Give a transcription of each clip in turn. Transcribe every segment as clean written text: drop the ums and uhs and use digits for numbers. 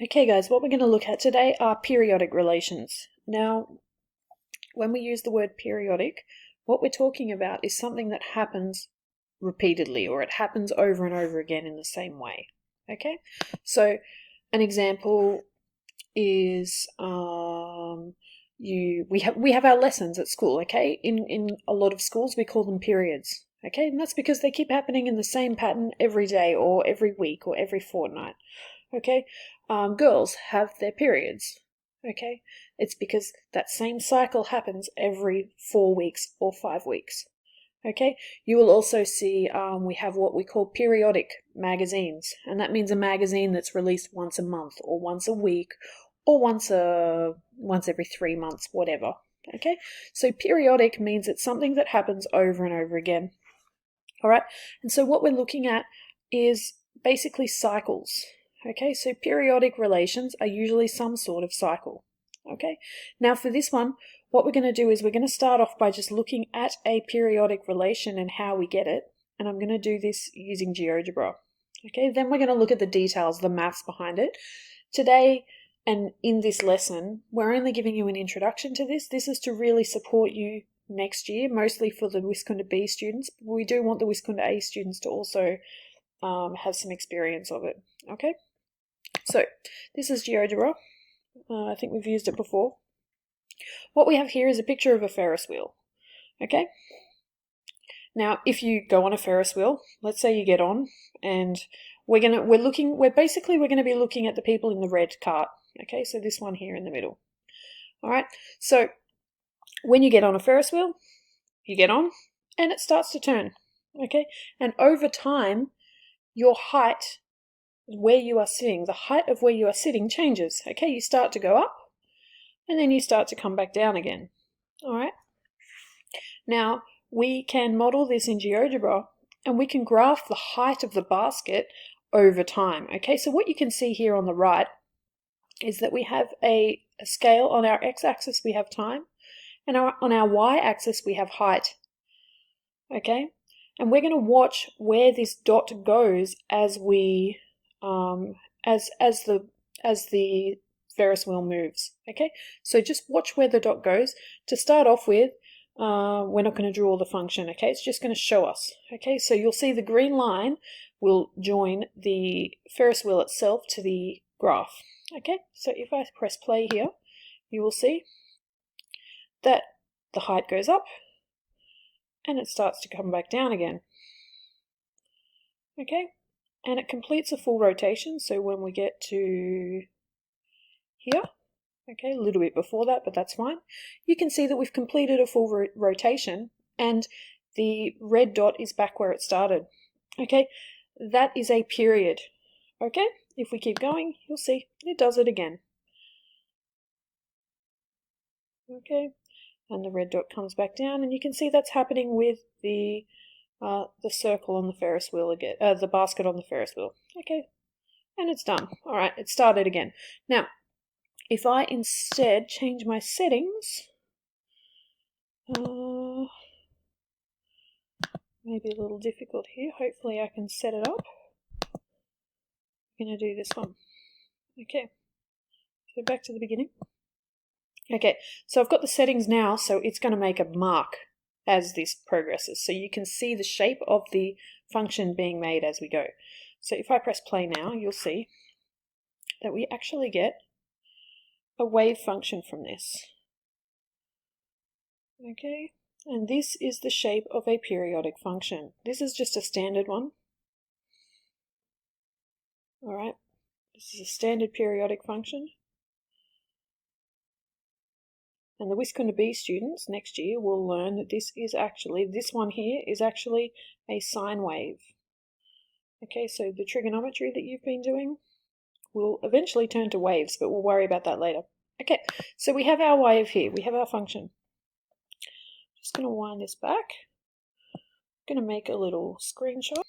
Okay guys, what we're going to look at today are periodic relations. Now, when we use the word periodic, what we're talking about is something that happens repeatedly, or it happens over and over again in the same way. Okay, so an example is we have our lessons at school. Okay, in a lot of schools we call them periods. Okay, and that's because they keep happening in the same pattern every day, or every week, or every fortnight. Okay, girls have their periods. Okay, it's because that same cycle happens every 4 weeks or 5 weeks. Okay, you will also see we have what we call periodic magazines, and that means a magazine that's released once a month, or once a week, or once every 3 months, whatever. Okay, so periodic means it's something that happens over and over again. All right, and so what we're looking at is basically cycles. Okay, so periodic relations are usually some sort of cycle. Okay, now for this one, what we're going to do is we're going to start off by just looking at a periodic relation and how we get it. And I'm going to do this using GeoGebra. Okay, then we're going to look at the details, the maths behind it. Today and in this lesson, we're only giving you an introduction to this. This is to really support you next year, mostly for the Wisconsin B students. But we do want the Wisconsin A students to also have some experience of it. Okay. So this is GeoGebra. I think we've used it before. What we have here is a picture of a Ferris wheel. Okay. Now, if you go on a Ferris wheel, let's say you get on, and we're going to be looking at the people in the red cart. Okay, so this one here in the middle. All right. So when you get on a Ferris wheel, you get on, and it starts to turn. Okay, and over time, your height, where you are sitting, the height of where you are sitting changes. Okay, you start to go up, and then you start to come back down again. All right. Now, we can model this in GeoGebra, and we can graph the height of the basket over time. Okay, so what you can see here on the right is that we have a scale. On our x-axis we have time, and on our y-axis we have height. Okay, and we're going to watch where this dot goes as we as the Ferris wheel moves. Okay, so just watch where the dot goes. To start off with, we're not going to draw the function. Okay, it's just going to show us. Okay, so you'll see the green line will join the Ferris wheel itself to the graph. Okay, so if I press play here, you will see that the height goes up and it starts to come back down again. Okay, and it completes a full rotation. So when we get to here, okay, a little bit before that, but that's fine, you can see that we've completed a full rotation and the red dot is back where it started. Okay, that is a period. Okay, if we keep going, you'll see it does it again. Okay, and the red dot comes back down, and you can see that's happening with the circle on the Ferris wheel again, the basket on the Ferris wheel. Okay, and it's done. All right, it started again. Now, if I instead change my settings, maybe a little difficult here. Hopefully I can set it up. I'm going to do this one. Okay, so back to the beginning. Okay, so I've got the settings now, so it's going to make a mark as this progresses. So you can see the shape of the function being made as we go. So if I press play now, you'll see that we actually get a wave function from this. Okay, and this is the shape of a periodic function. This is just a standard one. All right, this is a standard periodic function. And the Wisconsin B students next year will learn that this one here is actually a sine wave. Okay, so the trigonometry that you've been doing will eventually turn to waves, but we'll worry about that later. Okay, so we have our wave here, we have our function. Just going to wind this back. I'm going to make a little screenshot.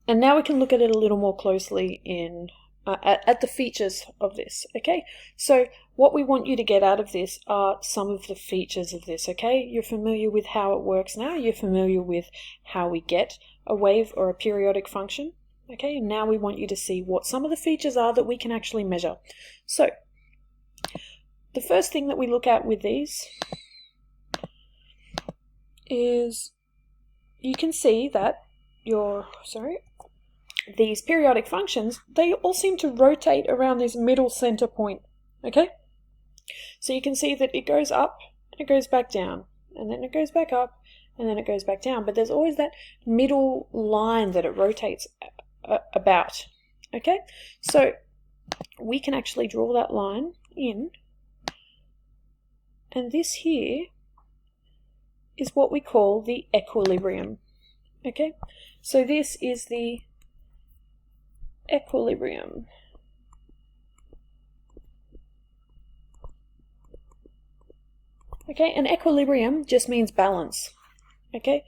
And now we can look at it a little more closely in at the features of this. Okay, so what we want you to get out of this are some of the features of this. Okay, you're familiar with how it works now. You're familiar with how we get a wave or a periodic function. Okay, and now we want you to see what some of the features are that we can actually measure. So, the first thing that we look at with these is you can see that these periodic functions, they all seem to rotate around this middle center point, okay? So you can see that it goes up, and it goes back down, and then it goes back up, and then it goes back down, but there's always that middle line that it rotates about, okay? So we can actually draw that line in, and this here is what we call the equilibrium, okay? So this is the equilibrium. Okay, and equilibrium just means balance. Okay,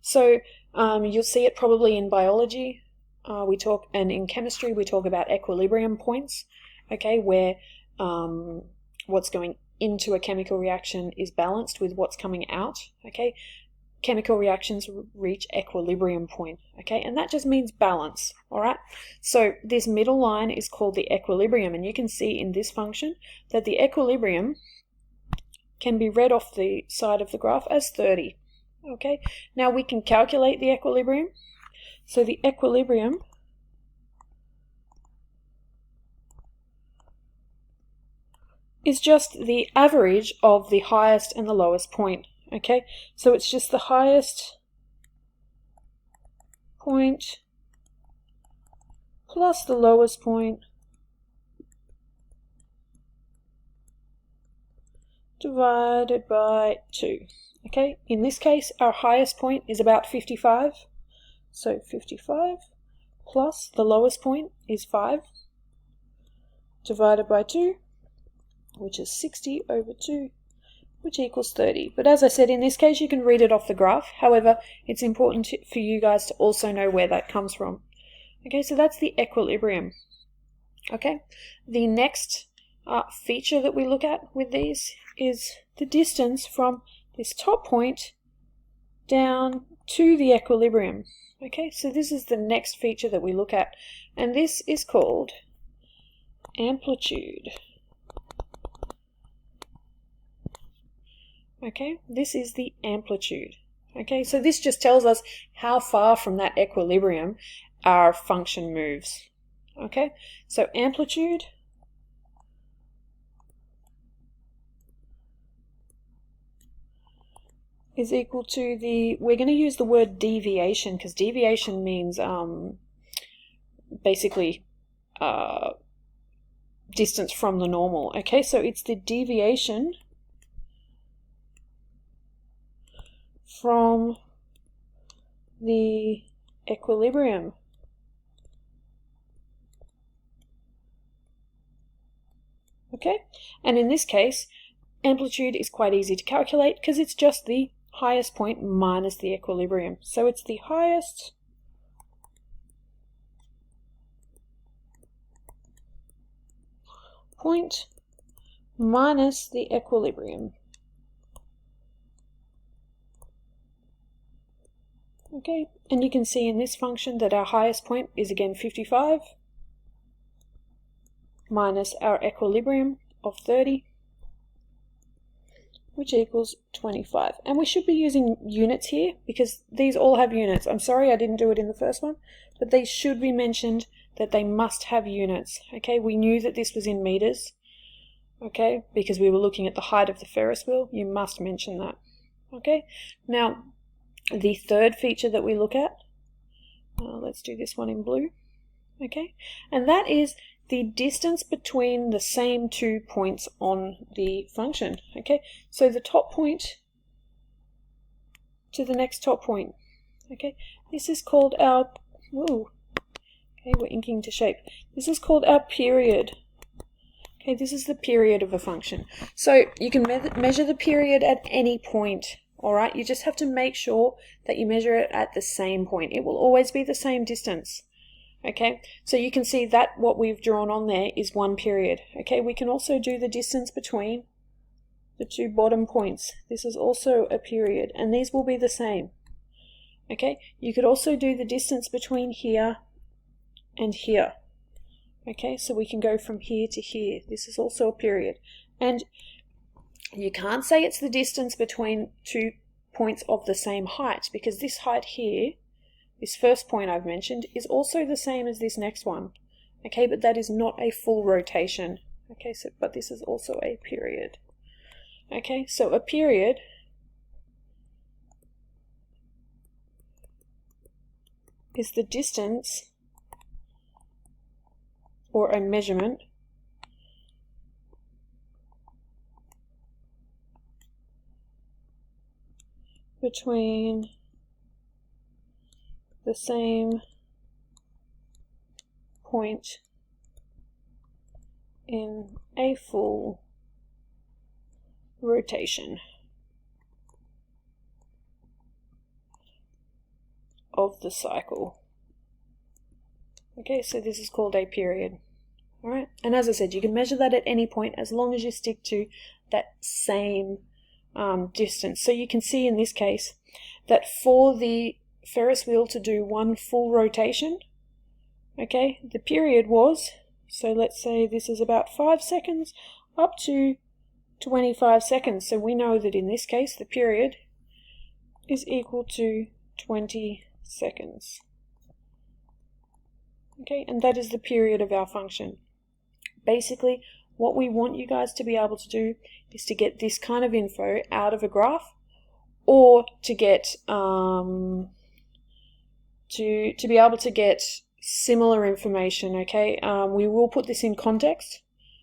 so you'll see it probably in biology. And in chemistry we talk about equilibrium points. Okay, where what's going into a chemical reaction is balanced with what's coming out. Okay, chemical reactions reach equilibrium point. Okay, and that just means balance. All right. So this middle line is called the equilibrium, and you can see in this function that the equilibrium can be read off the side of the graph as 30. Okay, now we can calculate the equilibrium. So the equilibrium is just the average of the highest and the lowest point. Okay, so it's just the highest point plus the lowest point divided by 2. Okay, in this case our highest point is about 55, so 55 plus the lowest point is 5 divided by 2, which is 60 over 2, which equals 30. But as I said, in this case you can read it off the graph. However, it's important for you guys to also know where that comes from. Okay, so that's the equilibrium. Okay, the next feature that we look at with these is the distance from this top point down to the equilibrium. Okay, so this is the next feature that we look at, and this is called amplitude. Okay, this is the amplitude. Okay, so this just tells us how far from that equilibrium our function moves. Okay, so amplitude is equal to we're going to use the word deviation, because deviation means basically distance from the normal. Okay, so it's the deviation from the equilibrium. Okay, and in this case amplitude is quite easy to calculate because it's just the highest point minus the equilibrium. So it's the highest point minus the equilibrium. Okay, and you can see in this function that our highest point is again 55 minus our equilibrium of 30, which equals 25. And we should be using units here because these all have units. I'm sorry I didn't do it in the first one, but they should be mentioned that they must have units. Okay, we knew that this was in meters, okay, because we were looking at the height of the Ferris wheel. You must mention that. Okay, now the third feature that we look at, let's do this one in blue, okay, and that is the distance between the same 2 points on the function. Okay, so the top point to the next top point. Okay, this is called our, okay, we're inking to shape. This is called our period. Okay, this is the period of a function. So you can measure the period at any point. All right, you just have to make sure that you measure it at the same point. It will always be the same distance. Okay, so you can see that what we've drawn on there is one period. Okay, we can also do the distance between the 2 bottom points. This is also a period, and these will be the same. Okay, you could also do the distance between here and here. Okay, so we can go from here to here. This is also a period. And you can't say it's the distance between 2 points of the same height, because this height here, this first point I've mentioned, is also the same as this next one. Okay, but that is not a full rotation. Okay, so but this is also a period. Okay, so a period is the distance or a measurement between the same point in a full rotation of the cycle. Okay, so this is called a period. All right, and as I said, you can measure that at any point as long as you stick to that same distance. So you can see in this case that for the Ferris wheel to do one full rotation, okay, the period was, so let's say this is about 5 seconds up to 25 seconds. So we know that in this case the period is equal to 20 seconds. Okay, and that is the period of our function. Basically, what we want you guys to be able to do is to get this kind of info out of a graph, or to get to be able to get similar information. Okay, we will put this in context.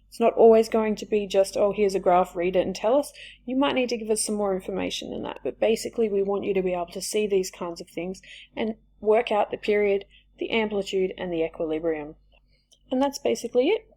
It's not always going to be just, oh, here's a graph, read it and tell us. You might need to give us some more information than that, but basically we want you to be able to see these kinds of things and work out the period, the amplitude, and the equilibrium. And that's basically it.